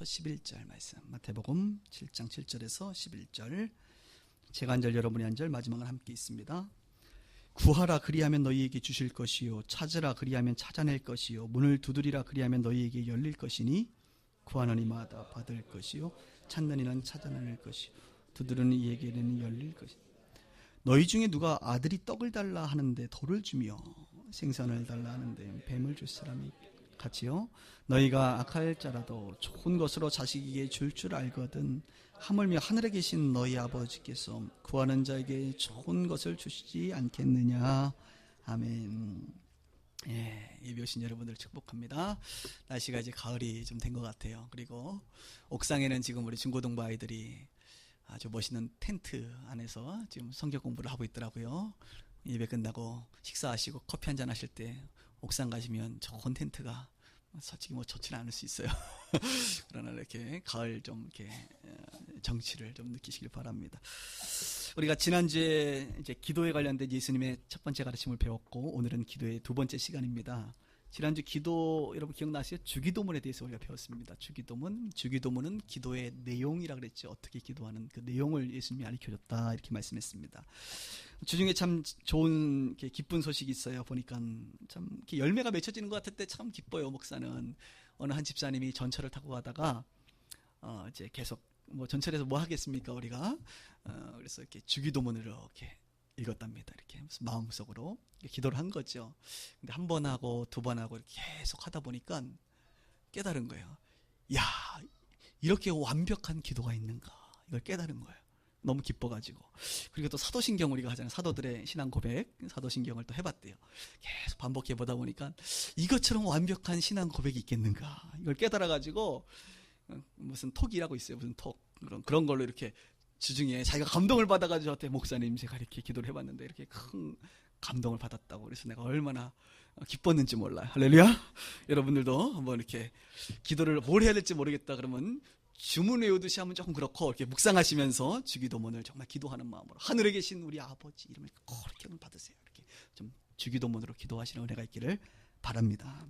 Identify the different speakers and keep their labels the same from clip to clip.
Speaker 1: 11절 말씀, 마태복음 7장 7절에서 11절, 제가 한 절 여러분이 한 절, 마지막은 함께 있습니다. 구하라 그리하면 너희에게 주실 것이요, 찾으라 그리하면 찾아낼 것이요, 문을 두드리라 그리하면 너희에게 열릴 것이니 구하는 이마다 받을 것이요, 찾는 이는 찾아낼 것이요, 두드리는 이에게는 열릴 것이요. 너희 중에 누가 아들이 떡을 달라 하는데 돌을 주며 생선을 달라 하는데 뱀을 줄 사람이 같이요, 너희가 악할 자라도 좋은 것으로 자식에게 줄 알거든 하물며 하늘에 계신 너희 아버지께서 구하는 자에게 좋은 것을 주시지 않겠느냐. 아멘. 예, 예비 오신 여러분들 축복합니다. 날씨가 이제 가을이 좀 된 것 같아요. 그리고 옥상에는 지금 우리 중고등부 아이들이 아주 멋있는 텐트 안에서 지금 성경 공부를 하고 있더라고요. 예배 끝나고 식사하시고 커피 한잔 하실 때 옥상 가시면 좋은 텐트가 솔직히 뭐 좋지는 않을 수 있어요. 그러나 이렇게 가을 좀 이렇게 정취를 좀 느끼시길 바랍니다. 우리가 지난주에 이제 기도에 관련된 예수님의 첫 번째 가르침을 배웠고, 오늘은 기도의 두 번째 시간입니다. 지난주 기도 여러분 기억나시죠? 주기도문에 대해서 우리가 배웠습니다. 주기도문은 기도의 내용이라 그랬죠. 어떻게 기도하는 그 내용을 예수님이 가르쳐줬다 이렇게 말씀했습니다. 주중에 참 좋은 기쁜 소식이 있어요. 보니까 참 열매가 맺혀지는 것 같을 때 참 기뻐요. 목사는 어느 한 집사님이 전철을 타고 가다가 이제 계속 뭐 전철에서 뭐 하겠습니까 우리가 그래서 이렇게 주기도문을 이렇게 읽었답니다. 이렇게 마음속으로 기도를 한 거죠. 근데 한 번 하고 두 번 하고 이렇게 계속 하다 보니까 깨달은 거예요. 야, 이렇게 완벽한 기도가 있는가, 이걸 깨달은 거예요. 너무 기뻐가지고. 그리고 또 사도신경 우리가 하잖아요. 사도들의 신앙 고백, 사도신경을 또 해봤대요. 계속 반복해 보다 보니까 이것처럼 완벽한 신앙 고백이 있겠는가, 이걸 깨달아가지고 무슨 톡이라고 있어요. 무슨 톡, 그런 걸로 이렇게 주중에 자기가 감동을 받아가지고 저한테 목사님 제가 이렇게 기도를 해봤는데 이렇게 큰 감동을 받았다고. 그래서 내가 얼마나 기뻤는지 몰라요. 할렐루야. 여러분들도 한번 이렇게 기도를 뭘 해야 될지 모르겠다 그러면 주문 외우듯이 하면 조금 그렇고, 이렇게 묵상하시면서 주기도문을 정말 기도하는 마음으로 하늘에 계신 우리 아버지 이름을 그렇게 받으세요. 이렇게 좀 주기도문으로 기도하시는 은혜가 있기를 바랍니다.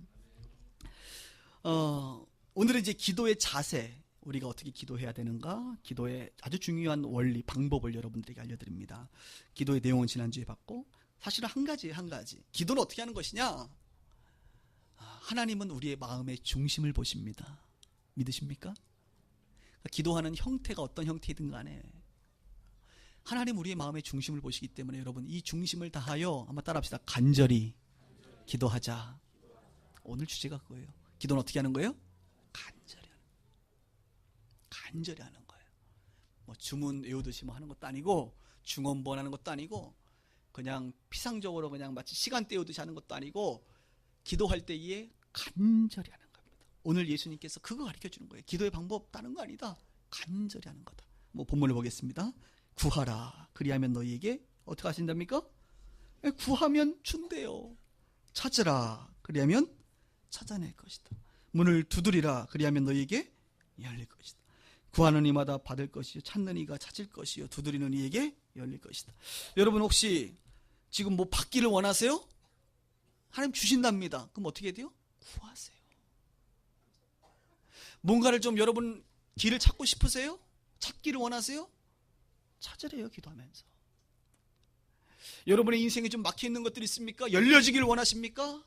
Speaker 1: 오늘은 이제 기도의 자세, 우리가 어떻게 기도해야 되는가, 기도의 아주 중요한 원리, 방법을 여러분들에게 알려드립니다. 기도의 내용은 지난주에 봤고, 사실은 한 가지 기도는 어떻게 하는 것이냐, 하나님은 우리의 마음의 중심을 보십니다. 믿으십니까? 기도하는 형태가 어떤 형태이든 간에 하나님 우리의 마음의 중심을 보시기 때문에 여러분 이 중심을 다하여 한번 따라합시다. 간절히 기도하자. 오늘 주제가 그거예요. 기도는 어떻게 하는 거예요? 간절히 하는 거예요. 뭐 주문 외우듯이 뭐 하는 것도 아니고, 중언부언 하는 것도 아니고, 그냥 피상적으로 그냥 마치 시간 때우듯이 하는 것도 아니고, 기도할 때에 간절히 하는 겁니다. 오늘 예수님께서 그거 가르쳐 주는 거예요. 기도의 방법 다른 거 아니다. 간절히 하는 거다. 뭐 본문을 보겠습니다. 구하라 그리하면 너희에게 어떻게 하신답니까? 구하면 준대요. 찾으라 그리하면 찾아낼 것이다. 문을 두드리라 그리하면 너희에게 열릴 것이다. 구하는 이마다 받을 것이요, 찾는 이가 찾을 것이요, 두드리는 이에게 열릴 것이다. 여러분 혹시 지금 뭐 받기를 원하세요? 하나님 주신답니다. 그럼 어떻게 해야 돼요? 구하세요. 뭔가를 좀 여러분 길을 찾고 싶으세요? 찾기를 원하세요? 찾으래요. 기도하면서. 여러분의 인생에 좀 막혀있는 것들이 있습니까? 열려지기를 원하십니까?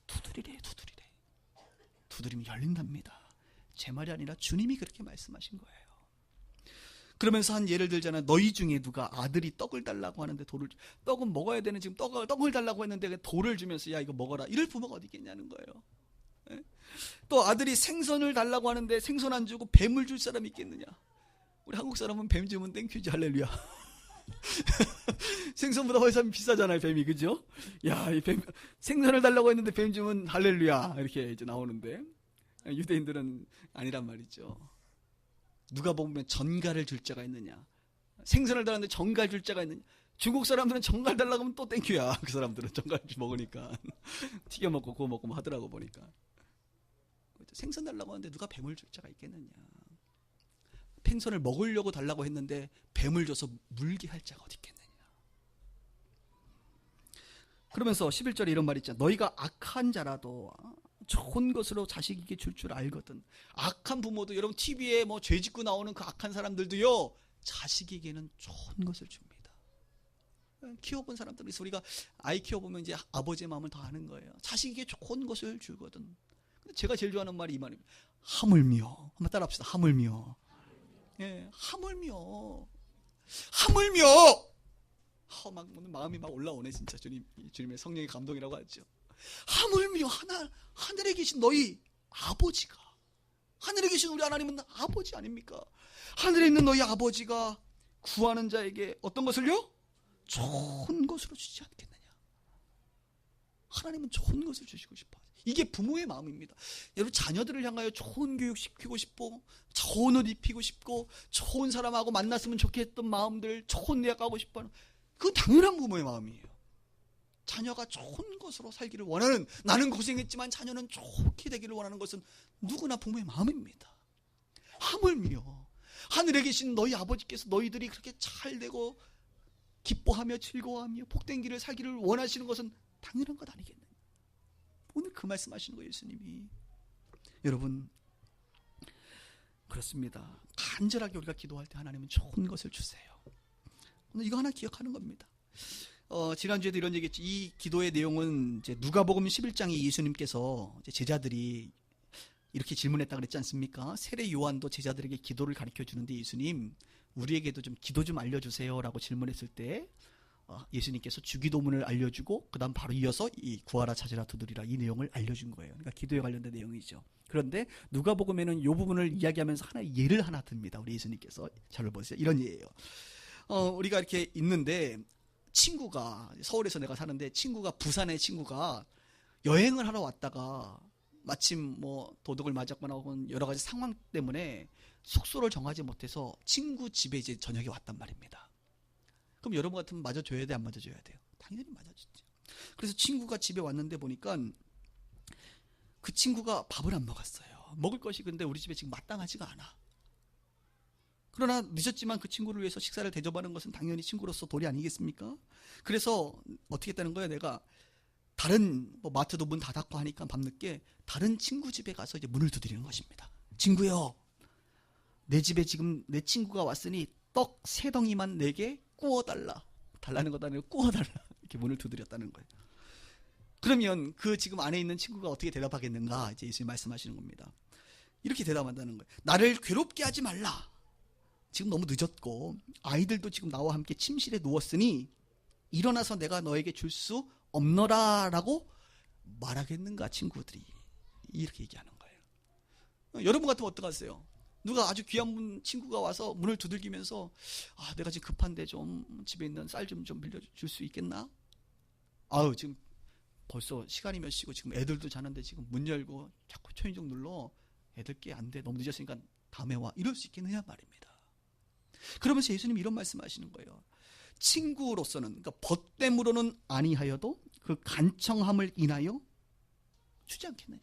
Speaker 1: 두드리래. 두드리면 열린답니다. 제 말이 아니라 주님이 그렇게 말씀하신 거예요. 그러면서 한 예를 들자면, 너희 중에 누가 아들이 떡을 달라고 하는데 떡은 먹어야 되는, 지금 떡을 달라고 했는데 돌을 주면서 야 이거 먹어라, 이럴 부모가 어디 있겠냐는 거예요. 예? 또 아들이 생선을 달라고 하는데 생선 안 주고 뱀을 줄 사람이 있겠느냐. 우리 한국 사람은 뱀 주면 땡큐지. 할렐루야. 생선보다 훨씬 비싸잖아요, 뱀이. 그죠? 야, 이 뱀, 생선을 달라고 했는데 뱀 주면 할렐루야 이렇게 이제 나오는데, 유대인들은 아니란 말이죠. 누가 보면 전갈을 줄 자가 있느냐, 생선을 달라는데 전갈 줄 자가 있느냐. 중국 사람들은 전갈 달라고 하면 또 땡큐야. 그 사람들은 전갈 먹으니까 튀겨 먹고 구워 먹고 뭐 하더라고 보니까. 생선 달라고 하는데 누가 뱀을 줄 자가 있겠느냐. 생선을 먹으려고 달라고 했는데 뱀을 줘서 물게 할 자가 어디 있겠느냐. 그러면서 11절에 이런 말이 있잖아. 너희가 악한 자라도 좋은 것으로 자식에게 줄 줄 알거든. 악한 부모도 여러분 TV에 뭐 죄 짓고 나오는 그 악한 사람들도요, 자식에게는 좋은 것을 줍니다. 키워본 사람들이 있어. 우리가 아이 키워보면 이제 아버지의 마음을 더 아는 거예요. 자식에게 좋은 것을 주거든. 근데 제가 제일 좋아하는 말이 이 말입니다. 하물며. 한번 따라합시다. 하물며. 예, 하물며. 하물며. 막 오늘 마음이 막 올라오네 진짜. 주님의 성령의 감동이라고 하죠. 하물며 하늘에 계신 너희 아버지가, 하늘에 계신 우리 하나님은 아버지 아닙니까? 하늘에 있는 너희 아버지가 구하는 자에게 어떤 것을요? 좋은 것으로 주지 않겠느냐. 하나님은 좋은 것을 주시고 싶어요. 이게 부모의 마음입니다. 여러분 자녀들을 향하여 좋은 교육 시키고 싶고, 좋은 옷 입히고 싶고, 좋은 사람하고 만났으면 좋겠던 마음들, 좋은 대학 가고 싶어. 그건 당연한 부모의 마음이에요. 자녀가 좋은 것으로 살기를 원하는, 나는 고생했지만 자녀는 좋게 되기를 원하는 것은 누구나 부모의 마음입니다. 하물며 하늘에 계신 너희 아버지께서 너희들이 그렇게 잘 되고 기뻐하며 즐거워하며 복된 길을 살기를 원하시는 것은 당연한 것 아니겠느냐. 오늘 그 말씀하시는 거예요, 예수님이. 여러분, 그렇습니다. 간절하게 우리가 기도할 때 하나님은 좋은 것을 주세요. 오늘 이거 하나 기억하는 겁니다. 지난주에도 이런 얘기했지. 이 기도의 내용은 이제 누가복음 11장에 예수님께서 이제 제자들이 이렇게 질문했다 그랬지 않습니까? 세례 요한도 제자들에게 기도를 가르쳐 주는데, 예수님 우리에게도 좀 기도 좀 알려주세요 라고 질문했을 때 예수님께서 주기도문을 알려주고 그 다음 바로 이어서 이 구하라 찾으라 두드리라 이 내용을 알려준 거예요. 그러니까 기도에 관련된 내용이죠. 그런데 누가복음에는 이 부분을 이야기하면서 하나의 예를 하나 듭니다. 우리 예수님께서. 잘 보세요. 이런 예예요. 우리가 이렇게 있는데 친구가, 서울에서 내가 사는데 친구가, 부산의 친구가 여행을 하러 왔다가 마침 뭐 도둑을 맞았거나 혹은 여러 가지 상황 때문에 숙소를 정하지 못해서 친구 집에 이제 저녁에 왔단 말입니다. 그럼 여러분 같으면 맞아줘야 돼, 안 맞아줘야 돼요? 당연히 맞아주죠. 그래서 친구가 집에 왔는데 보니까 그 친구가 밥을 안 먹었어요. 먹을 것이 근데 우리 집에 지금 마땅하지가 않아. 그러나 늦었지만 그 친구를 위해서 식사를 대접하는 것은 당연히 친구로서 도리 아니겠습니까? 그래서 어떻게 했다는 거예요? 내가 다른 뭐 마트도 문 닫았고 하니까 밤늦게 다른 친구 집에 가서 이제 문을 두드리는 것입니다. 친구요, 내 집에 지금 내 친구가 왔으니 떡 3덩이만 내게 구워달라. 달라는 것도 아니고 구워달라. 이렇게 문을 두드렸다는 거예요. 그러면 그 지금 안에 있는 친구가 어떻게 대답하겠는가? 이제 예수님 말씀하시는 겁니다. 이렇게 대답한다는 거예요. 나를 괴롭게 하지 말라. 지금 너무 늦었고 아이들도 지금 나와 함께 침실에 누웠으니 일어나서 내가 너에게 줄 수 없노라 라고 말하겠는가 친구들이. 이렇게 얘기하는 거예요. 여러분 같으면 어떡하세요? 누가 아주 귀한 친구가 와서 문을 두들기면서 내가 지금 급한데 좀 집에 있는 쌀 좀 빌려줄 수 있겠나? 지금 벌써 시간이 몇 시고 지금 애들도 자는데 지금 문 열고 자꾸 초인종 눌러. 애들 게 안 돼. 너무 늦었으니까 다음에 와. 이럴 수 있겠느냐 말입니다. 그러면서 예수님이 이런 말씀하시는 거예요. 친구로서는, 그러니까 벗됨으로는 아니하여도 그 간청함을 인하여 주지 않겠느냐.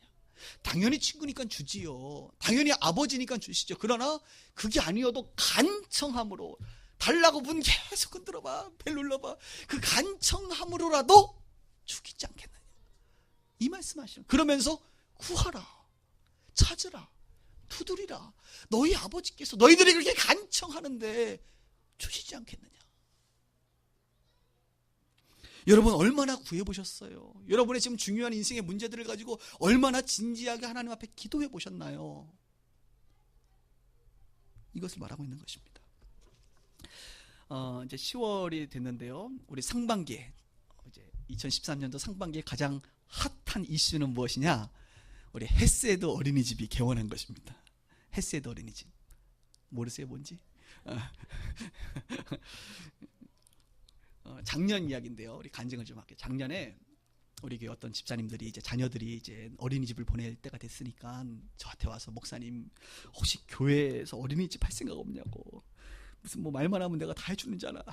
Speaker 1: 당연히 친구니까 주지요. 당연히 아버지니까 주시죠. 그러나 그게 아니어도 간청함으로, 달라고 문 계속 흔들어봐, 벨 눌러봐, 그 간청함으로라도 죽이지 않겠느냐. 이 말씀하시는. 그러면서 구하라, 찾으라, 두드리라. 너희 아버지께서 너희들이 그렇게 간청하는데 주시지 않겠느냐. 여러분 얼마나 구해보셨어요? 여러분의 지금 중요한 인생의 문제들을 가지고 얼마나 진지하게 하나님 앞에 기도해 보셨나요? 이것을 말하고 있는 것입니다. 이제 10월이 됐는데요. 우리 상반기에, 이제 2013년도 상반기에 가장 핫한 이슈는 무엇이냐? 우리 헤세드 어린이집이 개원한 것입니다. 헤세드 어린이집. 모르세요, 뭔지? 작년 이야기인데요. 우리 간증을 좀 할게요. 작년에 우리 교회 어떤 집사님들이 이제 자녀들이 이제 어린이집을 보낼 때가 됐으니까 저한테 와서, 목사님 혹시 교회에서 어린이집 할 생각 없냐고. 무슨 뭐 말만 하면 내가 다 해주는 줄 알아.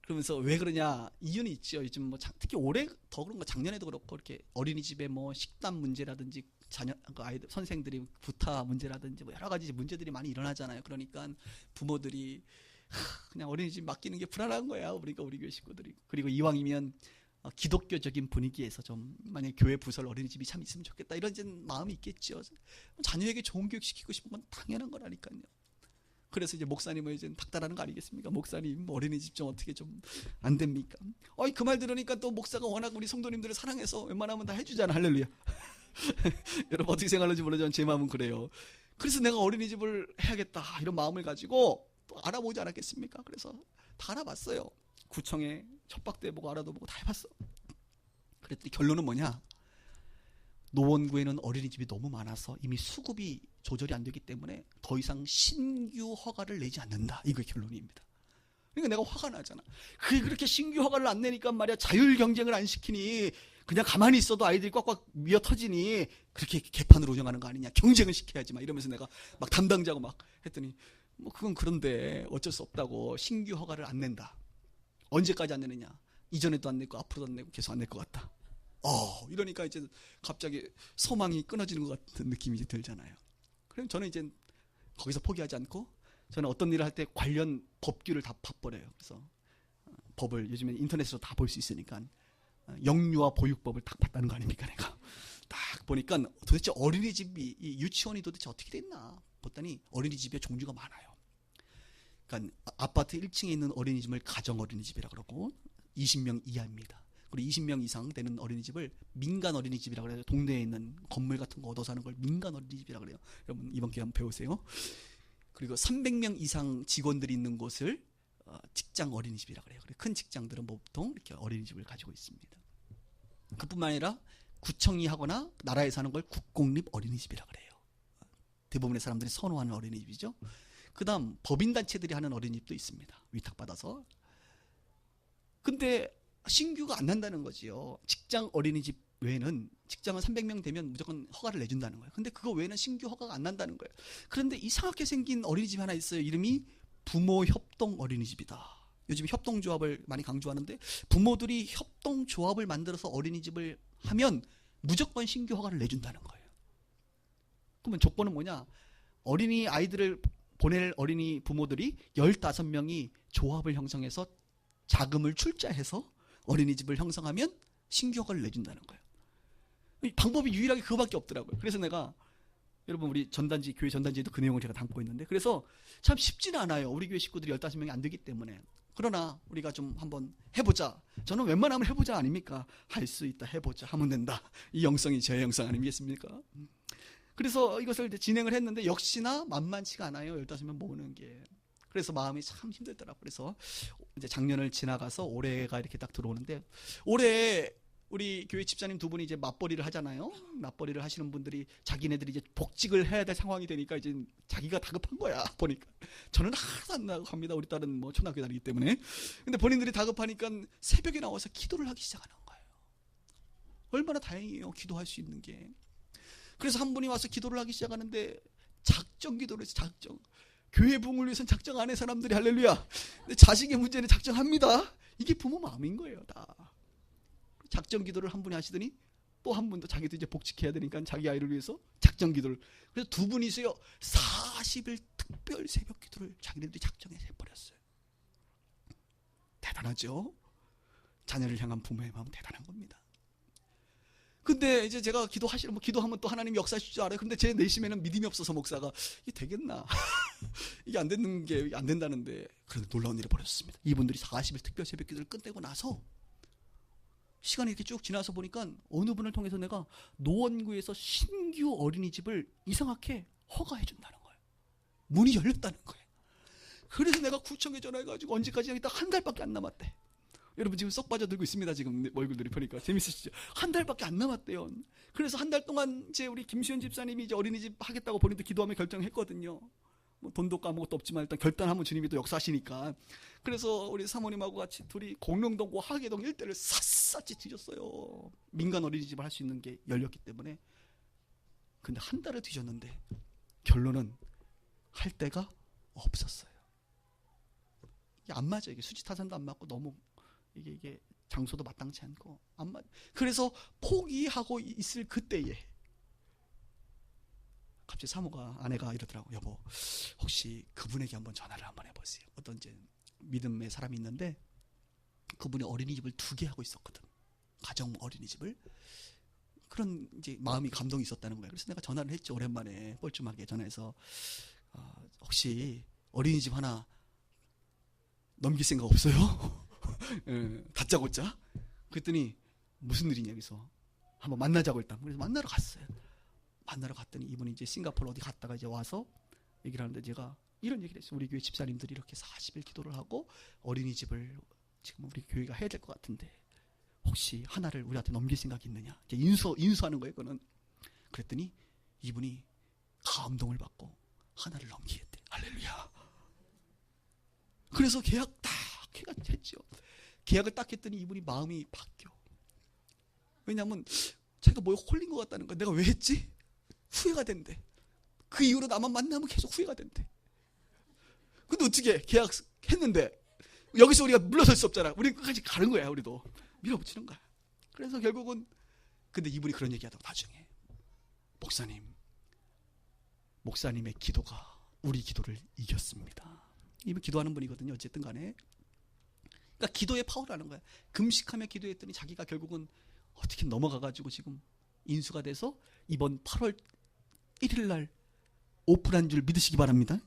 Speaker 1: 그러면서 왜 그러냐, 이유는 있죠. 요즘 뭐 특히 올해 더 그런 거, 작년에도 그렇고 이렇게 어린이집에 뭐 식단 문제라든지 자녀 그 아이들 선생들이 부타 문제라든지 뭐 여러 가지 문제들이 많이 일어나잖아요. 그러니까 부모들이 그냥 어린이집 맡기는 게 불안한 거야. 그러니까 우리 교회 식구들이. 그리고 이왕이면 기독교적인 분위기에서 좀 만약에 교회 부설 어린이집이 참 있으면 좋겠다 이런 마음이 있겠죠. 자녀에게 좋은 교육 시키고 싶은 건 당연한 거라니까요. 그래서 이제 목사님을 이제 닥달하는 거 아니겠습니까? 목사님 어린이집 좀 어떻게 좀 안 됩니까? 그 말 들으니까 또 목사가 워낙 우리 성도님들을 사랑해서 웬만하면 다 해주잖아. 할렐루야. 여러분 어떻게 생각하는지 모르지만 제 마음은 그래요. 그래서 내가 어린이집을 해야겠다 이런 마음을 가지고 또 알아보지 않았겠습니까? 그래서 다 알아봤어요. 구청에 첩박도 해보고 알아도 보고 다 해봤어. 그랬더니 결론은 뭐냐? 노원구에는 어린이집이 너무 많아서 이미 수급이 조절이 안 되기 때문에 더 이상 신규 허가를 내지 않는다. 이게 결론입니다. 그러니까 내가 화가 나잖아. 그렇게 신규 허가를 안 내니까 말이야 자율 경쟁을 안 시키니 그냥 가만히 있어도 아이들이 꽉꽉 미어 터지니 그렇게 개판으로 운영하는 거 아니냐. 경쟁을 시켜야지 막 이러면서 내가 막 담당자고 막 했더니 뭐 그건 그런데 어쩔 수 없다고 신규 허가를 안 낸다. 언제까지 안 내느냐. 이전에도 안 냈고 앞으로도 안 내고 계속 안 낼 것 같다. 이러니까 이제 갑자기 소망이 끊어지는 것 같은 느낌이 이제 들잖아요. 그럼 저는 이제 거기서 포기하지 않고 저는 어떤 일을 할 때 관련 법규를 다 봐버려요. 그래서 법을 요즘에 인터넷으로 다 볼 수 있으니까 영유아 보육법을 딱 봤다는 거 아닙니까? 내가 딱 보니까 도대체 어린이집이 이 유치원이 도대체 어떻게 됐나 봤더니 어린이집의 종류가 많아요. 그러니까 아파트 1층에 있는 어린이집을 가정 어린이집이라 그러고 20명 이하입니다. 그리고 20명 이상 되는 어린이집을 민간 어린이집이라고 그래요. 동네에 있는 건물 같은 거 얻어 사는 걸 민간 어린이집이라고 그래요. 여러분 이번 기회에 한번 배우세요. 그리고 300명 이상 직원들이 있는 곳을 직장 어린이집이라고 그래요. 큰 직장들은 보통 이렇게 어린이집을 가지고 있습니다. 그뿐만 아니라 구청이 하거나 나라에서 하는 걸 국공립 어린이집이라고 그래요. 대부분의 사람들이 선호하는 어린이집이죠. 그 다음 법인단체들이 하는 어린이집도 있습니다. 위탁받아서. 근데 신규가 안 난다는 거지요. 직장 어린이집 외에는 직장은 300명 되면 무조건 허가를 내준다는 거예요. 근데 그거 외에는 신규 허가가 안 난다는 거예요. 그런데 이상하게 생긴 어린이집 하나 있어요. 이름이 부모 협동 어린이집이다. 요즘 협동조합을 많이 강조하는데 부모들이 협동조합을 만들어서 어린이집을 하면 무조건 신규 허가를 내준다는 거예요. 그러면 조건은 뭐냐? 어린이 아이들을 보낼 어린이 부모들이 15명이 조합을 형성해서 자금을 출자해서 어린이집을 형성하면 신규 허가를 내준다는 거예요. 이 방법이 유일하게 그거밖에 없더라고요. 그래서 내가 여러분 우리 전단지 교회 전단지에도 그 내용을 제가 담고 있는데 그래서 참 쉽지는 않아요. 우리 교회 식구들이 15명이 안 되기 때문에. 그러나 우리가 좀 한번 해보자. 저는 웬만하면 해보자 아닙니까? 할 수 있다 해보자 하면 된다. 이 영성이 제 영성 아니겠습니까? 그래서 이것을 진행을 했는데 역시나 만만치가 않아요. 15명 모으는 게. 그래서 마음이 참 힘들더라고요. 그래서 이제 작년을 지나가서 올해가 이렇게 딱 들어오는데 올해 우리 교회 집사님 두 분이 이제 맞벌이를 하잖아요. 맞벌이를 하시는 분들이 자기네들이 이제 복직을 해야 될 상황이 되니까 이제 자기가 다급한 거야. 보니까 저는 하나도 안 나갑니다. 우리 딸은 뭐 초등학교 다니기 때문에. 근데 본인들이 다급하니까 새벽에 나와서 기도를 하기 시작하는 거예요. 얼마나 다행이에요. 기도할 수 있는 게. 그래서 한 분이 와서 기도를 하기 시작하는데 작정 기도를 해서 작정. 교회 부흥을 위해서는 작정 안 해 사람들이 할렐루야. 근데 자식의 문제는 작정합니다. 이게 부모 마음인 거예요. 다. 작정 기도를 한 분이 하시더니 또 한 분도 자기도 이제 복직해야 되니까 자기 아이를 위해서 작정 기도를. 그래서 두 분이서요 40일 특별 새벽 기도를 자기네들이 작정해서 해버렸어요. 대단하죠? 자녀를 향한 부모의 마음 대단한 겁니다. 근데 이제 제가 기도하시는 뭐 기도하면 또 하나님 역사하실 줄 알아요. 근데 제 내심에는 믿음이 없어서 목사가 이게 되겠나? 이게 안 되는 게 안 된다는데 그런데 놀라운 일이 벌어졌습니다. 이분들이 40일 특별 새벽 기도를 끝내고 나서 시간이 이렇게 쭉 지나서 보니까 어느 분을 통해서 내가 노원구에서 신규 어린이집을 이상하게 허가해 준다는 거예요. 문이 열렸다는 거예요. 그래서 내가 구청에 전화해가지고 언제까지 하겠다 한 달밖에 안 남았대. 여러분 지금 쏙 빠져들고 있습니다. 지금 얼굴들이 보니까 재밌으시죠? 한 달밖에 안 남았대요. 그래서 한 달 동안 이제 우리 김수현 집사님이 이제 어린이집 하겠다고 본인도 기도하며 결정했거든요. 뭐 돈도 없고 아무것도 없지만 일단 결단하면 주님이 또 역사하시니까. 그래서 우리 사모님하고 같이 둘이 공릉동과 하계동 일대를 샅샅이 뒤졌어요. 민간 어린이집을 할 수 있는 게 열렸기 때문에. 근데 한 달을 뒤졌는데 결론은 할 데가 없었어요. 이게 안 맞아요. 이게 수지타산도 안 맞고 너무 이게 장소도 마땅치 않고 안 맞. 그래서 포기하고 있을 그때에 갑자기 사모가 아내가 이러더라고. 여보 혹시 그분에게 한번 전화를 한번 해보세요. 어떤 이제 믿음의 사람이 있는데 그분이 어린이집을 2개 하고 있었거든. 가정 어린이집을. 그런 이제 마음이 감동이 있었다는 거예요. 그래서 내가 전화를 했죠. 오랜만에 뻘쭘하게 전화해서 혹시 어린이집 하나 넘길 생각 없어요? 다짜고짜. 그랬더니 무슨 일이냐, 여기서 한번 만나자고 일단. 그래서 만나러 갔어요. 만나러 갔더니 이분이 이제 싱가포르 어디 갔다가 이제 와서 얘기를 하는데, 제가 이런 얘기를 했어요. 우리 교회 집사님들이 이렇게 40일 기도를 하고 어린이집을 지금 우리 교회가 해야 될 것 같은데 혹시 하나를 우리한테 넘길 생각이 있느냐. 이제 인수하는 거예요, 그거는. 그랬더니 이분이 감동을 받고 하나를 넘기겠대. 할렐루야. 그래서 계약 딱 했죠. 계약을 딱 했더니 이분이 마음이 바뀌어. 왜냐하면 자기가 뭐에 홀린 것 같다는 거야. 내가 왜 했지? 후회가 된대. 그 이후로 나만 만나면 계속 후회가 된대. 근데 어떻게 계약했는데 여기서 우리가 물러설 수 없잖아. 우리 끝까지 가는 거야. 우리도 밀어붙이는 거야. 그래서 결국은, 근데 이분이 그런 얘기하다가 나중에, 목사님의 기도가 우리 기도를 이겼습니다. 이분 기도하는 분이거든요. 어쨌든 간에. 그러니까 기도의 파워라는 거야. 금식하며 기도했더니 자기가 결국은 어떻게 넘어가가지고 지금 인수가 돼서 이번 8월 1일 날 오픈한 줄 믿으시기 바랍니다.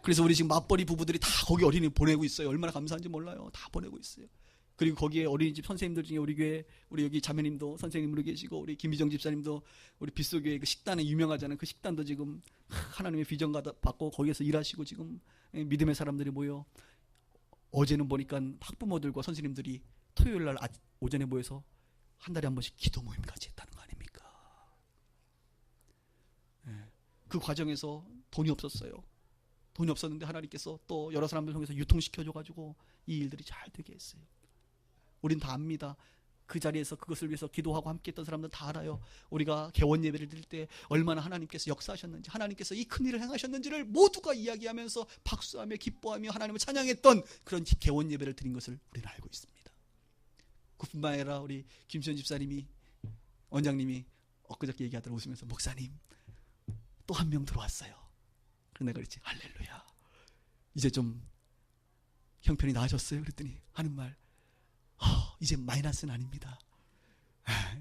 Speaker 1: 그래서 우리 지금 맞벌이 부부들이 다 거기 어린이 보내고 있어요. 얼마나 감사한지 몰라요. 다 보내고 있어요. 그리고 거기에 어린이집 선생님들 중에 우리 교회, 우리 여기 자매님도 선생님으로 계시고, 우리 김희정 집사님도 우리 빗소교회 그 식단에 유명하잖아요. 그 식단도 지금 하나님의 비전 받고 거기에서 일하시고 지금 믿음의 사람들이 모여. 어제는 보니까 학부모들과 선생님들이 토요일 날 오전에 모여서 한 달에 한 번씩 기도 모임까지 했다는 거 아닙니까? 그 과정에서 돈이 없었어요. 돈이 없었는데 하나님께서 또 여러 사람들 통해서 유통시켜줘가지고 이 일들이 잘 되게 했어요. 우린 다 압니다. 그 자리에서 그것을 위해서 기도하고 함께했던 사람들 다 알아요. 우리가 개원 예배를 드릴 때 얼마나 하나님께서 역사하셨는지, 하나님께서 이 큰일을 행하셨는지를 모두가 이야기하면서 박수하며 기뻐하며 하나님을 찬양했던 그런 개원 예배를 드린 것을 우리는 알고 있습니다. 그뿐만 아니라 우리 김시현 집사님이, 원장님이 엊그저께 얘기하더라고 웃으면서, 목사님 또 한 명 들어왔어요. 그래서 내가 그랬지, 할렐루야, 이제 좀 형편이 나아졌어요? 그랬더니 하는 말, 이제 마이너스는 아닙니다.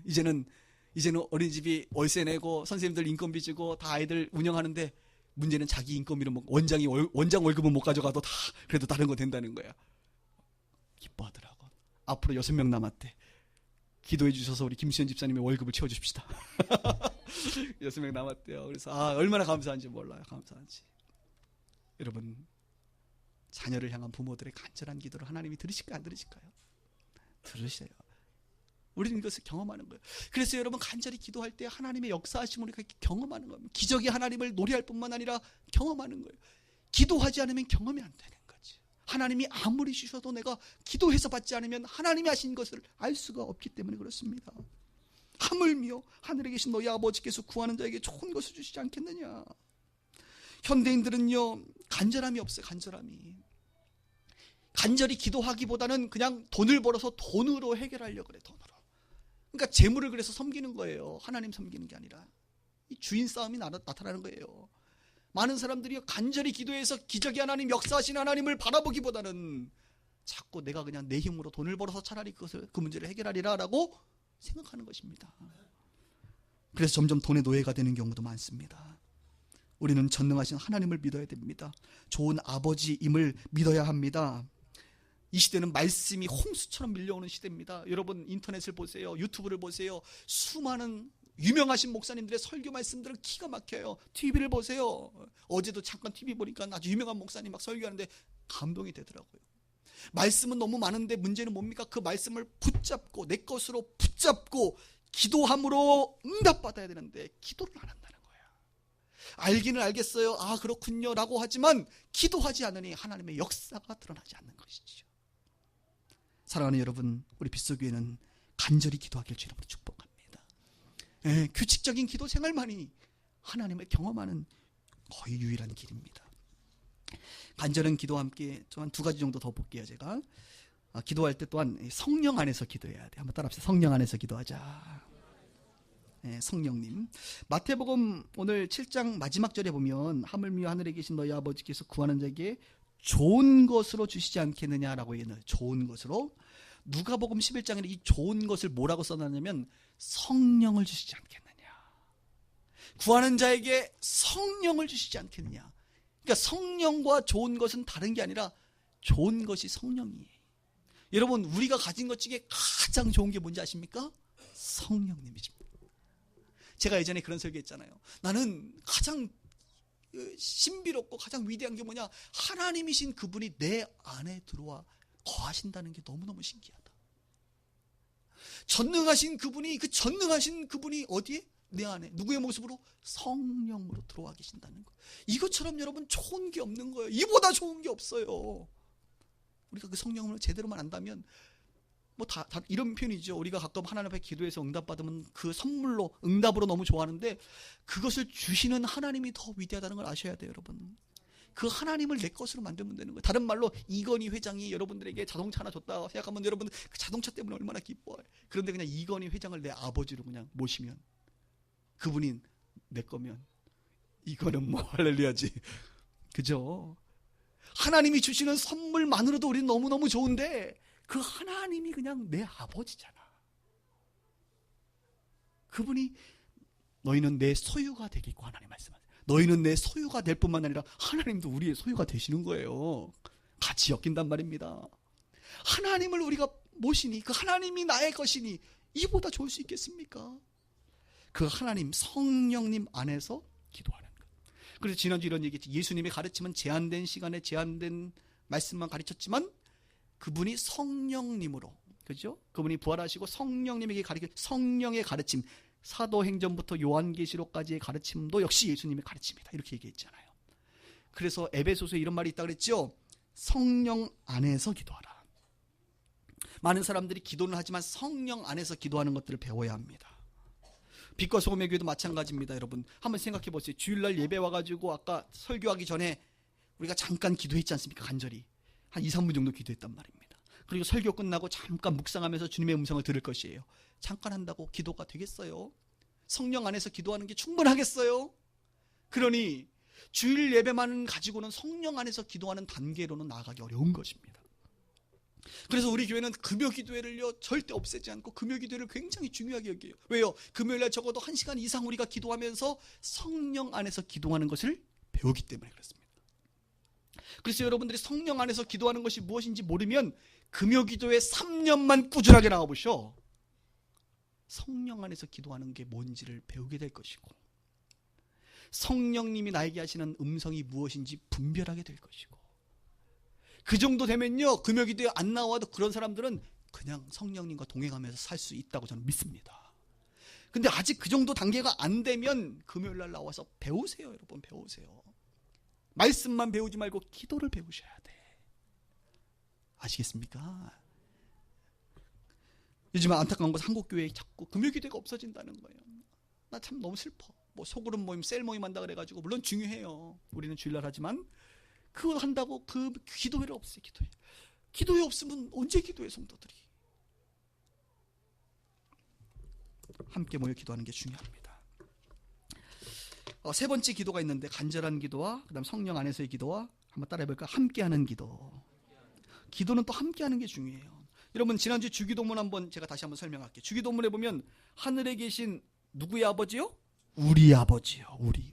Speaker 1: 이제는 어린이집이 월세 내고 선생님들 인건비 주고 다 아이들 운영하는데, 문제는 자기 인건비는 원장 월급은 못 가져가도 다 그래도 다른 거 된다는 거야. 기뻐하더라고. 앞으로 6명 남았대. 기도해 주셔서 우리 김시현 집사님의 월급을 채워주십시다. 6명 남았대요. 그래서 얼마나 감사한지 몰라요. 감사한지. 여러분, 자녀를 향한 부모들의 간절한 기도를 하나님이 들으실까요? 안 들으실까요? 들으세요. 우리는 이것을 경험하는 거예요. 그래서 여러분, 간절히 기도할 때 하나님의 역사하심을 우리가 경험하는 겁니다. 기적의 하나님을 노래할 뿐만 아니라 경험하는 거예요. 기도하지 않으면 경험이 안 되는 거지. 하나님이 아무리 주셔도 내가 기도해서 받지 않으면 하나님이 하신 것을 알 수가 없기 때문에 그렇습니다. 하물며 하늘에 계신 너희 아버지께서 구하는 자에게 좋은 것을 주시지 않겠느냐. 현대인들은요, 간절함이 없어요. 간절히 기도하기보다는 그냥 돈을 벌어서 돈으로 해결하려고 그래. 돈으로. 그러니까 재물을 그래서 섬기는 거예요. 하나님 섬기는 게 아니라. 이 주인 싸움이 나타나는 거예요. 많은 사람들이 간절히 기도해서 기적의 하나님, 역사하신 하나님을 바라보기보다는 자꾸 내가 그냥 내 힘으로 돈을 벌어서 차라리 그 문제를 해결하리라라고 생각하는 것입니다. 그래서 점점 돈의 노예가 되는 경우도 많습니다. 우리는 전능하신 하나님을 믿어야 됩니다. 좋은 아버지임을 믿어야 합니다. 이 시대는 말씀이 홍수처럼 밀려오는 시대입니다. 여러분, 인터넷을 보세요. 유튜브를 보세요. 수많은 유명하신 목사님들의 설교 말씀들은 기가 막혀요. TV를 보세요. 어제도 잠깐 TV 보니까 아주 유명한 목사님 막 설교하는데 감동이 되더라고요. 말씀은 너무 많은데 문제는 뭡니까? 그 말씀을 붙잡고 내 것으로 붙잡고 기도함으로 응답받아야 되는데 기도를 안 한다는 거야. 알기는 알겠어요. 그렇군요 라고 하지만 기도하지 않으니 하나님의 역사가 드러나지 않는 것이죠. 사랑하는 여러분, 우리 빗소교회는 간절히 기도하길 주님으로 축복합니다. 규칙적인 기도 생활만이 하나님을 경험하는 거의 유일한 길입니다. 간절한 기도와 함께 또한 2가지 정도 더 볼게요. 제가 기도할 때 또한 성령 안에서 기도해야 돼. 한번 따라합시다. 성령 안에서 기도하자. 성령님. 마태복음 오늘 7장 마지막 절에 보면 하물며 하늘에 계신 너희 아버지께서 구하는 자에게 좋은 것으로 주시지 않겠느냐라고 얘기해요. 좋은 것으로. 누가복음 11장에 이 좋은 것을 뭐라고 써놨냐면 성령을 주시지 않겠느냐. 구하는 자에게 성령을 주시지 않겠느냐. 그러니까 성령과 좋은 것은 다른 게 아니라 좋은 것이 성령이에요. 여러분, 우리가 가진 것 중에 가장 좋은 게 뭔지 아십니까? 성령님이십니다. 제가 예전에 그런 설교했잖아요. 나는 가장 신비롭고 가장 위대한 게 뭐냐? 하나님이신 그분이 내 안에 들어와 거하신다는 게 너무너무 신기하다. 전능하신 그분이 어디에? 내 안에. 누구의 모습으로? 성령으로 들어와 계신다는 거. 이것처럼 여러분 좋은 게 없는 거예요. 이보다 좋은 게 없어요. 우리가 그 성령을 제대로만 안다면 다 이런 표현이죠. 우리가 가끔 하나님 앞에 기도해서 응답받으면 그 선물로 응답으로 너무 좋아하는데 그것을 주시는 하나님이 더 위대하다는 걸 아셔야 돼요, 여러분. 그 하나님을 내 것으로 만들면 되는 거예요. 다른 말로 이건희 회장이 여러분들에게 자동차 하나 줬다 생각하면 여러분 그 자동차 때문에 얼마나 기뻐요. 그런데 그냥 이건희 회장을 내 아버지로 그냥 모시면 그분이 내 거면 이거는 뭐 할렐루야지. 그죠? 하나님이 주시는 선물만으로도 우리는 너무너무 좋은데 그 하나님이 그냥 내 아버지잖아. 그분이 너희는 내 소유가 되겠고 하나님 말씀하세요. 너희는 내 소유가 될 뿐만 아니라 하나님도 우리의 소유가 되시는 거예요. 같이 엮인단 말입니다. 하나님을 우리가 모시니 그 하나님이 나의 것이니 이보다 좋을 수 있겠습니까? 그 하나님 성령님 안에서 기도하는 것. 그래서 지난주 이런 얘기했지. 예수님의 가르침은 제한된 시간에 제한된 말씀만 가르쳤지만 그분이 성령님으로, 그죠? 그분이 부활하시고 성령님에게 성령의 가르침, 사도행전부터 요한계시록까지의 가르침도 역시 예수님의 가르침이다. 이렇게 얘기했잖아요. 그래서 에베소서에 이런 말이 있다고 그랬죠. 성령 안에서 기도하라. 많은 사람들이 기도는 하지만 성령 안에서 기도하는 것들을 배워야 합니다. 빛과 소금의 교회도 마찬가지입니다. 여러분 한번 생각해 보세요. 주일날 예배 와가지고 아까 설교하기 전에 우리가 잠깐 기도했지 않습니까? 간절히 한 2, 3분 정도 기도했단 말입니다. 그리고 설교 끝나고 잠깐 묵상하면서 주님의 음성을 들을 것이에요. 잠깐 한다고 기도가 되겠어요? 성령 안에서 기도하는 게 충분하겠어요? 그러니 주일 예배만 가지고는 성령 안에서 기도하는 단계로는 나아가기 어려운 것입니다. 그래서 우리 교회는 금요 기도회를요 절대 없애지 않고 금요 기도회를 굉장히 중요하게 여겨요. 왜요? 금요일날 적어도 1시간 이상 우리가 기도하면서 성령 안에서 기도하는 것을 배우기 때문에 그렇습니다. 그래서 여러분들이 성령 안에서 기도하는 것이 무엇인지 모르면 금요 기도회 3년만 꾸준하게 나와보셔. 성령 안에서 기도하는 게 뭔지를 배우게 될 것이고 성령님이 나에게 하시는 음성이 무엇인지 분별하게 될 것이고 그 정도 되면요 금요 기도에 안 나와도 그런 사람들은 그냥 성령님과 동행하면서 살 수 있다고 저는 믿습니다. 근데 아직 그 정도 단계가 안 되면 금요일날 나와서 배우세요. 여러분 배우세요. 말씀만 배우지 말고 기도를 배우셔야 돼. 아시겠습니까? 요즘 안타까운 것은 한국교회에 자꾸 금요기도가 없어진다는 거예요. 나 참 너무 슬퍼. 뭐 소그룹 모임, 셀 모임 한다 그래가지고 물론 중요해요. 우리는 주일날 하지만 그거 한다고 그 기도회를 없애. 기도회 없으면 언제 기도해 성도들이. 함께 모여 기도하는 게 중요합니다. 세 번째 기도가 있는데 간절한 기도와 그다음 성령 안에서의 기도와 한번 따라해볼까? 함께하는 기도. 기도는 또 함께하는 게 중요해요. 여러분 지난주 주기도문 한번 제가 다시 한번 설명할게요. 주기도문에 보면 하늘에 계신 누구의 아버지요? 우리 아버지요. 우리.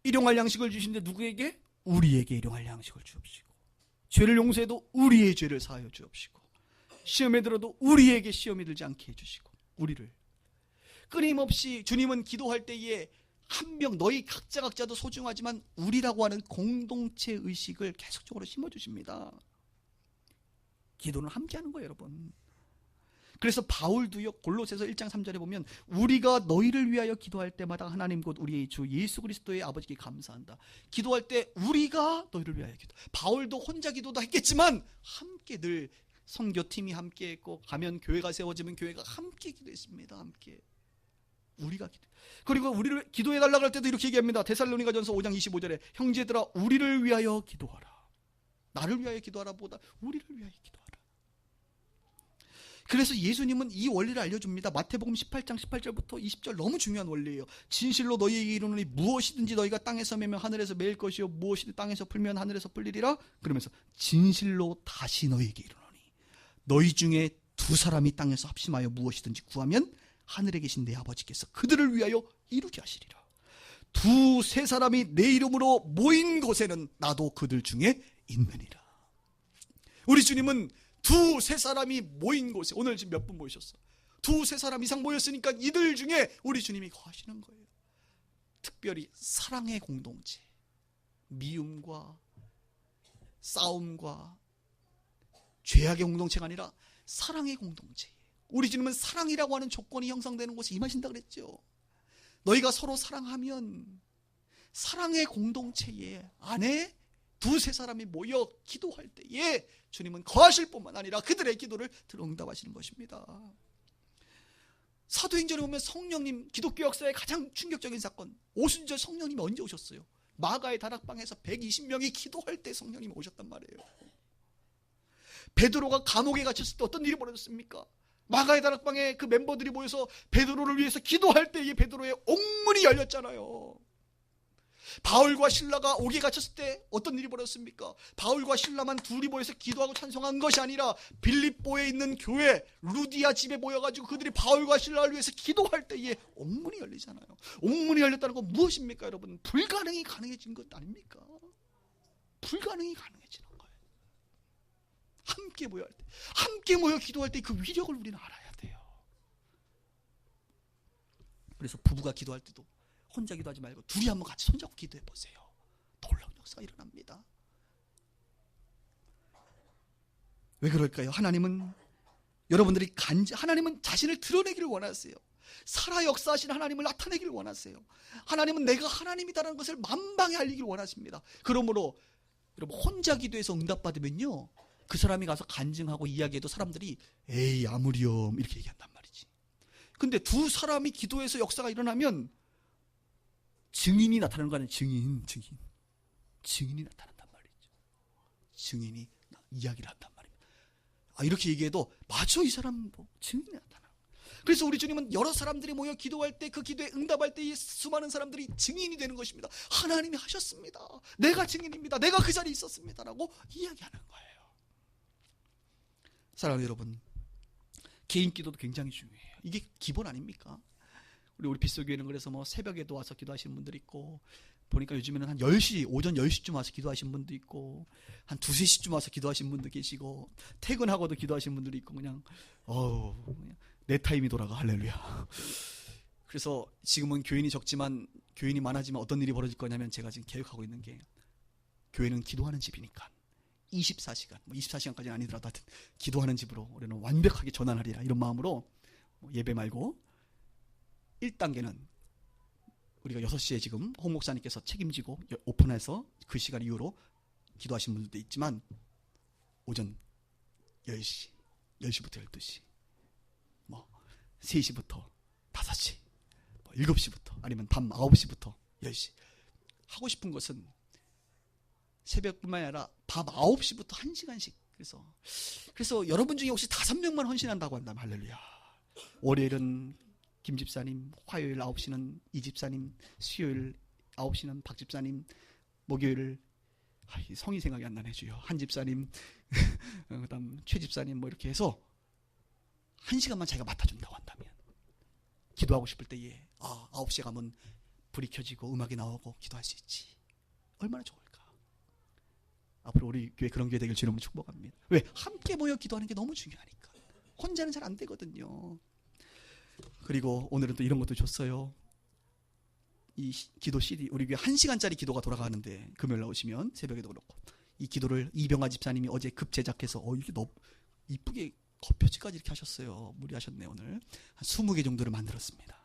Speaker 1: 일용할 양식을 주신데 누구에게? 우리에게 일용할 양식을 주옵시고 죄를 용서해도 우리의 죄를 사하여 주옵시고 시험에 들어도 우리에게 시험에 들지 않게 해주시고 우리를 끊임없이 주님은 기도할 때에 한 명 너희 각자도 소중하지만 우리라고 하는 공동체 의식을 계속적으로 심어주십니다. 기도는 함께하는 거예요, 여러분. 그래서 바울도요 골로새서 1장 3절에 보면 우리가 너희를 위하여 기도할 때마다 하나님 곧 우리의 주 예수 그리스도의 아버지께 감사한다. 기도할 때 우리가 너희를 위하여 기도. 바울도 혼자 기도도 했겠지만 함께 늘 선교팀이 함께 했고 가면 교회가 세워지면 교회가 함께 기도했습니다. 함께. 우리가 기도. 그리고 우리를 기도해 달라고 할 때도 이렇게 얘기합니다. 데살로니가전서 5장 25절에 형제들아 우리를 위하여 기도하라. 나를 위하여 기도하라 보다 우리를 위하여 기도하라. 그래서 예수님은 이 원리를 알려줍니다. 마태복음 18장 18절부터 20절 너무 중요한 원리예요. 진실로 너희에게 이르노니 무엇이든지 너희가 땅에서 매면 하늘에서 매일 것이요 무엇이든지 땅에서 풀면 하늘에서 풀리리라. 그러면서 진실로 다시 너희에게 이르노니 너희 중에 두 사람이 땅에서 합심하여 무엇이든지 구하면 하늘에 계신 내 아버지께서 그들을 위하여 이루게 하시리라. 두세 사람이 내 이름으로 모인 곳에는 나도 그들 중에 있느니라. 우리 주님은 두세 사람이 모인 곳에, 오늘 지금 몇 분 모이셨어? 두세 사람 이상 모였으니까 이들 중에 우리 주님이 거하시는 거예요. 특별히 사랑의 공동체, 미움과 싸움과 죄악의 공동체가 아니라 사랑의 공동체. 우리 주님은 사랑이라고 하는 조건이 형성되는 곳에 임하신다 그랬죠. 너희가 서로 사랑하면 사랑의 공동체에 안에 두세 사람이 모여 기도할 때에 주님은 거하실 뿐만 아니라 그들의 기도를 응답하시는 것입니다. 사도행전에 보면 성령님, 기독교 역사의 가장 충격적인 사건, 오순절 성령님이 언제 오셨어요? 마가의 다락방에서 120명이 기도할 때 성령님이 오셨단 말이에요. 베드로가 감옥에 갇혔을 때 어떤 일이 벌어졌습니까? 마가의 다락방에 그 멤버들이 모여서 베드로를 위해서 기도할 때에 베드로의 옥문이 열렸잖아요. 바울과 신라가 옥에 갇혔을 때 어떤 일이 벌어졌습니까? 바울과 신라만 둘이 모여서 기도하고 찬송한 것이 아니라 빌립보에 있는 교회 루디아 집에 모여가지고 그들이 바울과 신라를 위해서 기도할 때에 옥문이 열리잖아요. 옥문이 열렸다는 건 무엇입니까, 여러분? 불가능이 가능해진 것 아닙니까? 불가능이 가능해지는 거예요. 함께 모여 할 때, 함께 모여 기도할 때 그 위력을 우리는 알아야 돼요. 그래서 부부가 기도할 때도 혼자 기도하지 말고 둘이 한번 같이 손잡고 기도해 보세요. 놀라운 역사가 일어납니다. 왜 그럴까요? 하나님은 여러분들이 하나님은 자신을 드러내기를 원하세요. 살아 역사하신 하나님을 나타내기를 원하세요. 하나님은 내가 하나님이다라는 것을 만방에 알리기를 원하십니다. 그러므로 여러분 혼자 기도해서 응답받으면요, 그 사람이 가서 간증하고 이야기해도 사람들이 에이 아무렴 이렇게 얘기한단 말이지. 근데 두 사람이 기도해서 역사가 일어나면 증인이 나타나는 거 아니에요. 증인이 나타난단 말이죠. 증인이 이야기를 한단 말입니다. 이렇게 얘기해도 맞아, 이 사람 뭐 증인이 나타나. 그래서 우리 주님은 여러 사람들이 모여 기도할 때 그 기도에 응답할 때 이 수많은 사람들이 증인이 되는 것입니다. 하나님이 하셨습니다. 내가 증인입니다. 내가 그 자리에 있었습니다. 라고 이야기하는 거예요. 사랑하는 여러분, 개인 기도도 굉장히 중요해요. 이게 기본 아닙니까? 우리 빗소교회는 그래서 뭐 새벽에도 와서 기도하시는 분들이 있고, 보니까 요즘에는 한 10시, 오전 10시쯤 와서 기도하시는 분도 있고, 한 2, 3시쯤 와서 기도하시는 분도 계시고, 퇴근하고도 기도하시는 분들이 있고, 그냥 내 타임이 돌아가. 할렐루야. 그래서 지금은 교인이 적지만, 교인이 많아지면 어떤 일이 벌어질 거냐면, 제가 지금 계획하고 있는 게, 교회는 기도하는 집이니까 24시간, 24시간까지는 아니더라도 하여튼 기도하는 집으로 우리는 완벽하게 전환하리라, 이런 마음으로 예배 말고 1단계는 우리가 6시에 지금 홍 목사님께서 책임지고 오픈해서 그 시간 이후로 기도하신 분들도 있지만, 오전 10시, 10시부터 12시, 3시부터 5시, 7시부터, 아니면 밤 9시부터 10시. 하고 싶은 것은 새벽뿐만 아니라 밤 9시부터 1시간씩. 그래서 여러분 중에 혹시 5명만 헌신한다고 한다면 할렐루야. 월요일은 김 집사님, 화요일 9시는 이 집사님, 수요일 9시는 박 집사님, 목요일 성이 생각이 안 나네 주요. 한 집사님, 그다음 최 집사님, 뭐 이렇게 해서 1시간만 자기가 맡아준다고 한다면, 기도하고 싶을 때에 9시에 가면 불이 켜지고 음악이 나오고 기도할 수 있지. 얼마나 좋을까. 앞으로 우리 교회 그런 교회 되길 주님으로 축복합니다. 왜? 함께 모여 기도하는 게 너무 중요하니까. 혼자는 잘 안 되거든요. 그리고 오늘은 또 이런 것도 줬어요. 이 기도 CD, 우리 교회 1시간짜리 기도가 돌아가는데, 금요일 나오시면 새벽에도 그렇고, 이 기도를 이병화 집사님이 어제 급 제작해서 이게 너무 이쁘게 겉표지까지 이렇게 하셨어요. 무리하셨네. 오늘 한 20개 정도를 만들었습니다.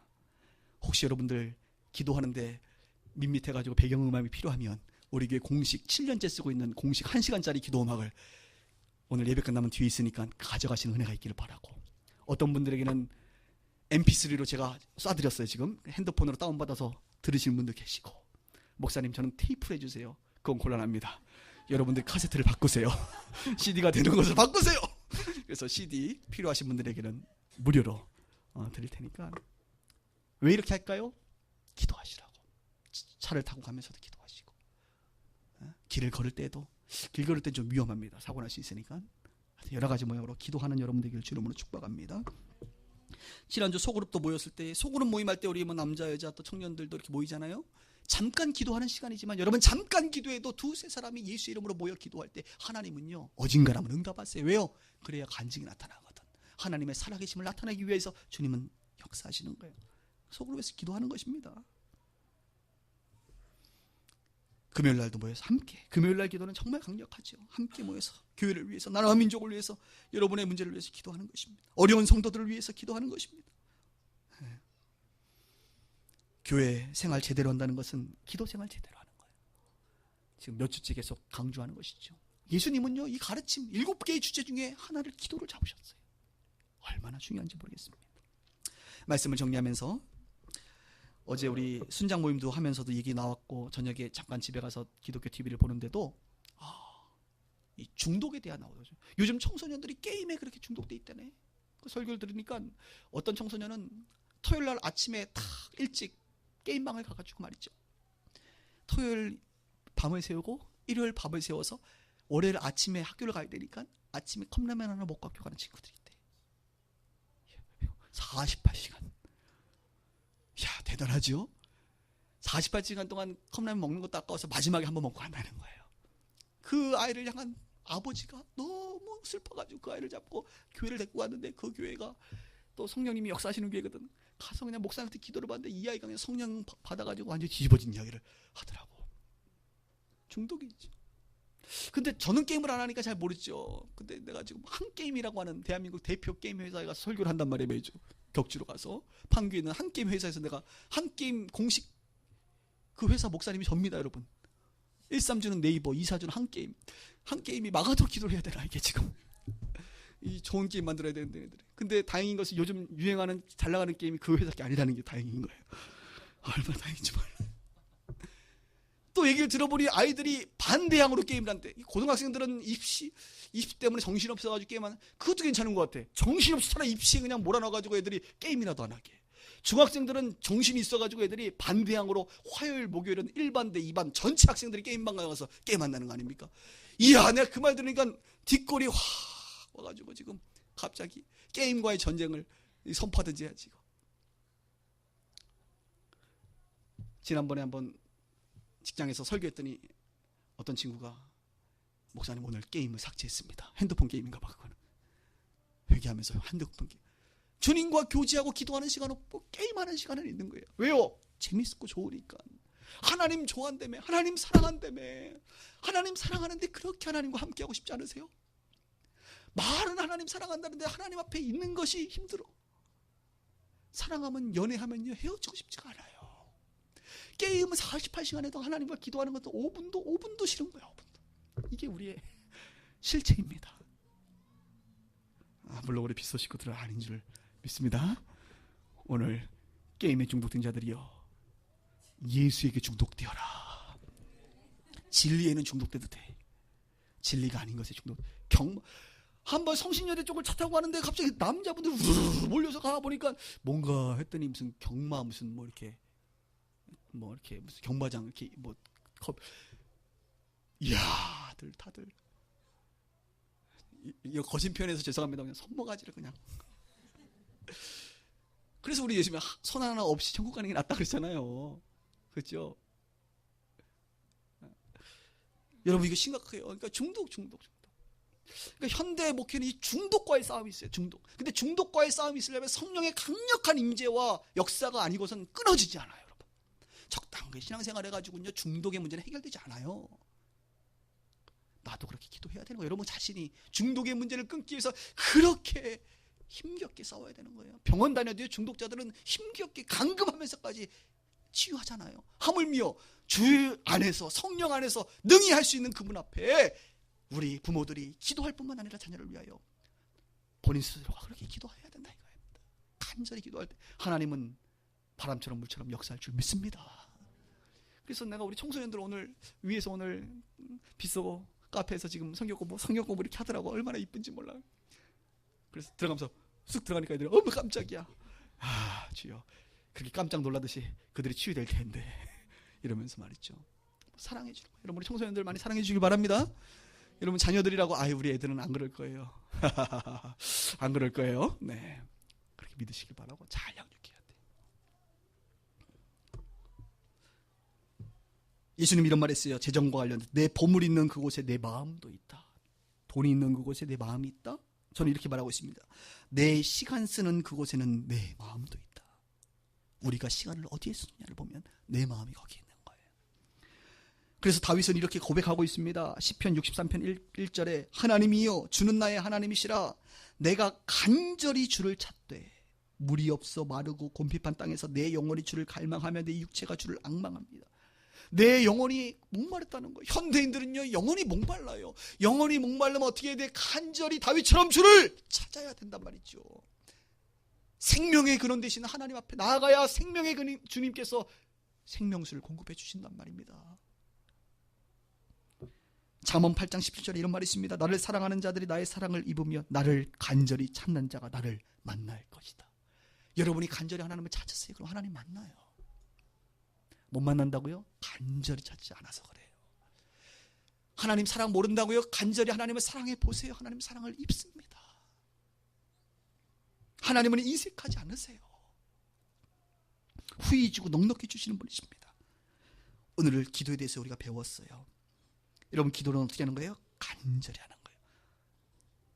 Speaker 1: 혹시 여러분들 기도하는데 밋밋해가지고 배경음악이 필요하면 우리 교회 공식 7년째 쓰고 있는 공식 1시간짜리 기도음악을 오늘 예배 끝나면 뒤에 있으니까 가져가시는 은혜가 있기를 바라고, 어떤 분들에게는 mp3로 제가 쏴드렸어요. 지금 핸드폰으로 다운받아서 들으시는 분도 계시고, 목사님 저는 테이프로 해주세요. 그건 곤란합니다. 여러분들 카세트를 바꾸세요. CD가 되는 것을 바꾸세요. 그래서 CD 필요하신 분들에게는 무료로 드릴 테니까. 왜 이렇게 할까요? 기도하시라고. 차를 타고 가면서도 기도하시고, 길을 걸을 때도, 길 걸을 때 좀 위험합니다. 사고 날 수 있으니까. 여러 가지 모양으로 기도하는 여러분 되기를 주 이름으로 축복합니다. 지난주 소그룹도 모였을 때, 소그룹 모임할 때 우리 뭐 남자 여자 또 청년들도 이렇게 모이잖아요. 잠깐 기도하는 시간이지만 여러분, 잠깐 기도해도 두세 사람이 예수 이름으로 모여 기도할 때 하나님은요 어진간하면 응답하세요. 왜요? 그래야 간증이 나타나거든. 하나님의 살아계심을 나타내기 위해서 주님은 역사하시는 거예요. 소그룹에서 기도하는 것입니다. 금요일 날도 모여서 함께, 금요일 날 기도는 정말 강력하죠. 함께 모여서 교회를 위해서, 나라와 민족을 위해서, 여러분의 문제를 위해서 기도하는 것입니다. 어려운 성도들을 위해서 기도하는 것입니다. 교회 생활 제대로 한다는 것은 기도 생활 제대로 하는 거예요. 지금 몇 주째 계속 강조하는 것이죠. 예수님은요 이 가르침 7개의 주제 중에 하나를 기도를 잡으셨어요. 얼마나 중요한지 모르겠습니다. 말씀을 정리하면서, 어제 우리 순장 모임도 하면서도 얘기 나왔고, 저녁에 잠깐 집에 가서 기독교 TV를 보는데도 이 중독에 대한 나오죠. 요즘 청소년들이 게임에 그렇게 중독돼 있다네. 그 설교를 들으니까 어떤 청소년은 토요일 날 아침에 딱 일찍 게임방을 가가지고 말이죠, 토요일 밤을 새우고 일요일 밤을 새워서 월요일 아침에 학교를 가야 되니까 아침에 컵라면 하나 먹고 학교 가는 친구들이 있대. 48시간. 야, 대단하죠? 48시간 동안 컵라면 먹는 것도 아까워서 마지막에 한번 먹고 간다는 거예요. 그 아이를 향한 아버지가 너무 슬퍼가지고 그 아이를 잡고 교회를 데리고 갔는데, 그 교회가 또 성령님이 역사하시는 교회거든. 가서 그냥 목사한테 기도를 받는데 이 아이가 그냥 성령 받아가지고 완전히 뒤집어진 이야기를 하더라고. 중독이죠. 근데 저는 게임을 안 하니까 잘 모르죠. 근데 내가 지금 한 게임이라고 하는 대한민국 대표 게임 회사에 가서 설교를 한단 말이에요. 매주 격주로 가서 판교에 있는 한 게임 회사에서 내가 한 게임 공식, 그 회사 목사님이 접니다, 여러분. 13주는 네이버, 24주는 한 게임. 한 게임이 망하도록 기도를 해야 되나, 이게 지금. 이 좋은 게임 만들어야 되는데. 근데 다행인 것은 요즘 유행하는 잘 나가는 게임이 그 회사 게 아니라는 게 다행인 거예요. 얼마나 다행인지 몰라. 또 얘기를 들어보니 아이들이 반대항으로 게임을 한대. 고등학생들은 입시 때문에 정신없어가지고 게임하는, 그것도 괜찮은 것 같아. 정신없이 차라리 입시에 그냥 몰아넣어가지고 애들이 게임이라도 안 하게. 중학생들은 정신이 있어가지고 애들이 반대항으로 화요일 목요일은 1반 대 2반 전체 학생들이 게임방 가서 게임한다는 거 아닙니까? 이야, 내가 그 말 들으니까 뒷골이 확 와가지고 지금 갑자기 게임과의 전쟁을 선포하든지 해야지. 지난번에 한번 직장에서 설교했더니 어떤 친구가, 목사님 오늘 게임을 삭제했습니다. 핸드폰 게임인가 봐 그거는. 회개하면서 핸드폰 게임. 주님과 교제하고 기도하는 시간 없고 게임하는 시간은 있는 거예요. 왜요? 재밌고 좋으니까. 하나님 좋아한다며, 하나님 사랑한다며. 하나님 사랑하는데 그렇게 하나님과 함께하고 싶지 않으세요? 말은 하나님 사랑한다는데 하나님 앞에 있는 것이 힘들어. 사랑하면, 연애하면요 헤어지고 싶지가 않아요. 게임은 48시간 해도 하나님과 기도하는 것도 5분도 싫은 거야. 5분도. 이게 우리의 실체입니다. 물론 우리 빗소 식구들은 아닌 줄 믿습니다. 오늘 게임에 중독된 자들이여, 예수에게 중독되어라. 진리에는 중독돼도 돼. 진리가 아닌 것에 중독. 한번 성신여대 쪽을 차 타고 가는데 갑자기 남자분들 우르르 몰려서 가보니까 뭔가 했더니 무슨 경마, 무슨 뭐 이렇게 무슨 경마장 이렇게 이야, 다들 이거 거신 표현해서 죄송합니다. 그냥 손모가지를 그냥. 그래서 우리 예수님이 손 하나 없이 천국 가는 게 낫다 그랬잖아요. 그렇죠? 여러분 이거 심각해요. 그러니까 중독. 그러니까 현대 목회는 이 중독과의 싸움이 있어요. 중독. 근데 중독과의 싸움이 있으려면 성령의 강력한 임재와 역사가 아니고선 끊어지지 않아요, 여러분. 적당하게 신앙생활 해가지고요 중독의 문제는 해결되지 않아요. 나도 그렇게 기도해야 되는 거예요. 여러분 자신이 중독의 문제를 끊기 위해서 그렇게 힘겹게 싸워야 되는 거예요. 병원 다녀도요 중독자들은 힘겹게 감금하면서까지 치유하잖아요. 하물며 주 안에서, 성령 안에서 능히 할 수 있는 그분 앞에 우리 부모들이 기도할 뿐만 아니라 자녀를 위하여 본인 스스로가 그렇게 기도해야 된다 이거예요. 간절히 기도할 때 하나님은 바람처럼 물처럼 역사할 줄 믿습니다. 그래서 내가 우리 청소년들 오늘 위에서 오늘 빗소 카페에서 지금 성경 공부 이렇게 하더라고. 얼마나 이쁜지 몰라. 그래서 들어가면서 쑥 들어가니까 애들이 어머 깜짝이야. 아 주여, 그렇게 깜짝 놀라듯이 그들이 치유될 텐데 이러면서 말이죠. 사랑해 주는 거예요. 여러분 우리 청소년들 많이 사랑해 주길 바랍니다. 여러분 자녀들이라고 아유 우리 애들은 안 그럴 거예요. 안 그럴 거예요. 네, 그렇게 믿으시길 바라고 잘 양육해야 돼. 예수님 이런 말했어요. 재정과 관련해서 내 보물 있는 그곳에 내 마음도 있다. 돈이 있는 그곳에 내 마음이 있다. 저는 이렇게 말하고 있습니다. 내 시간 쓰는 그곳에는 내 마음도 있다. 우리가 시간을 어디에 쓰느냐를 보면 내 마음이 거기에 있는 거예요. 그래서 다윗은 이렇게 고백하고 있습니다. 시편 63편 1절에 하나님이여 주는 나의 하나님이시라. 내가 간절히 주를 찾되 물이 없어 마르고 곰핍한 땅에서 내 영혼이 주를 갈망하며 내 육체가 주를 앙망합니다. 내 영혼이 목마르다는 거예요. 현대인들은요 영혼이 목말라요. 영혼이 목말르면 어떻게 해야 돼? 간절히 다윗처럼 주를 찾아야 된단 말이죠. 생명의 근원 되시는 하나님 앞에 나아가야 생명의 주님께서 생명수를 공급해 주신단 말입니다. 잠언 8장 17절에 이런 말이 있습니다. 나를 사랑하는 자들이 나의 사랑을 입으며 나를 간절히 찾는 자가 나를 만날 것이다. 여러분이 간절히 하나님을 찾으세요. 그럼 하나님 만나요. 못 만난다고요? 간절히 찾지 않아서 그래요. 하나님 사랑 모른다고요? 간절히 하나님을 사랑해 보세요. 하나님 사랑을 입습니다. 하나님은 인색하지 않으세요. 후이지고 넉넉히 주시는 분이십니다. 오늘 기도에 대해서 우리가 배웠어요. 여러분 기도는 어떻게 하는 거예요? 간절히 하는 거예요.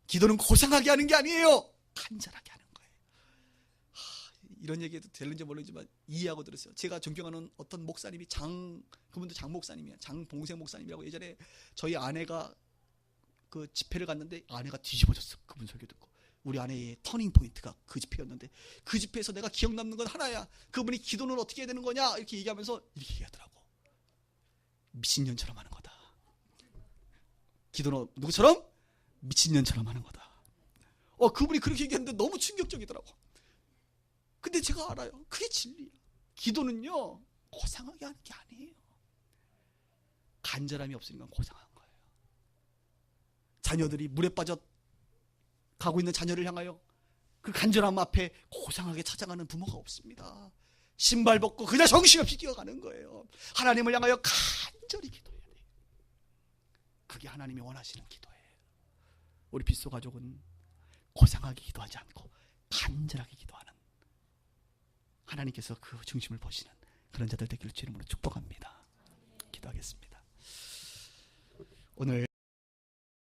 Speaker 1: 기도는 고상하게 하는 게 아니에요. 간절하게 하는 거예요. 이런 얘기해도 될는지 모르지만 이해하고 들었어요. 제가 존경하는 어떤 목사님이 그분도 장 목사님이에요. 장봉생 목사님이라고. 예전에 저희 아내가 그 집회를 갔는데 아내가 뒤집어졌어. 그분 설교 듣고. 우리 아내의 터닝 포인트가 그 집회였는데 그 집회에서 내가 기억 남는 건 하나야. 그분이 기도는 어떻게 해야 되는 거냐 이렇게 얘기하면서 이렇게 얘기하더라고. 미친년처럼 하는 거다. 기도는 누구처럼? 미친년처럼 하는 거다. 그분이 그렇게 얘기했는데 너무 충격적이더라고. 근데 제가 알아요. 그게 진리야. 기도는요 고상하게 하는 게 아니에요. 간절함이 없으니까 고상한 거예요. 자녀들이 물에 빠져 가고 있는 자녀를 향하여 그 간절함 앞에 고상하게 찾아가는 부모가 없습니다. 신발 벗고 그냥 정신없이 뛰어가는 거예요. 하나님을 향하여 간절히 기도해야 돼요. 그게 하나님이 원하시는 기도예요. 우리 빗소 가족은 고상하게 기도하지 않고 간절하게 기도하는 하나님께서 그 중심을 보시는 그런 자들 되기를 주님으로 축복합니다. 기도하겠습니다. 오늘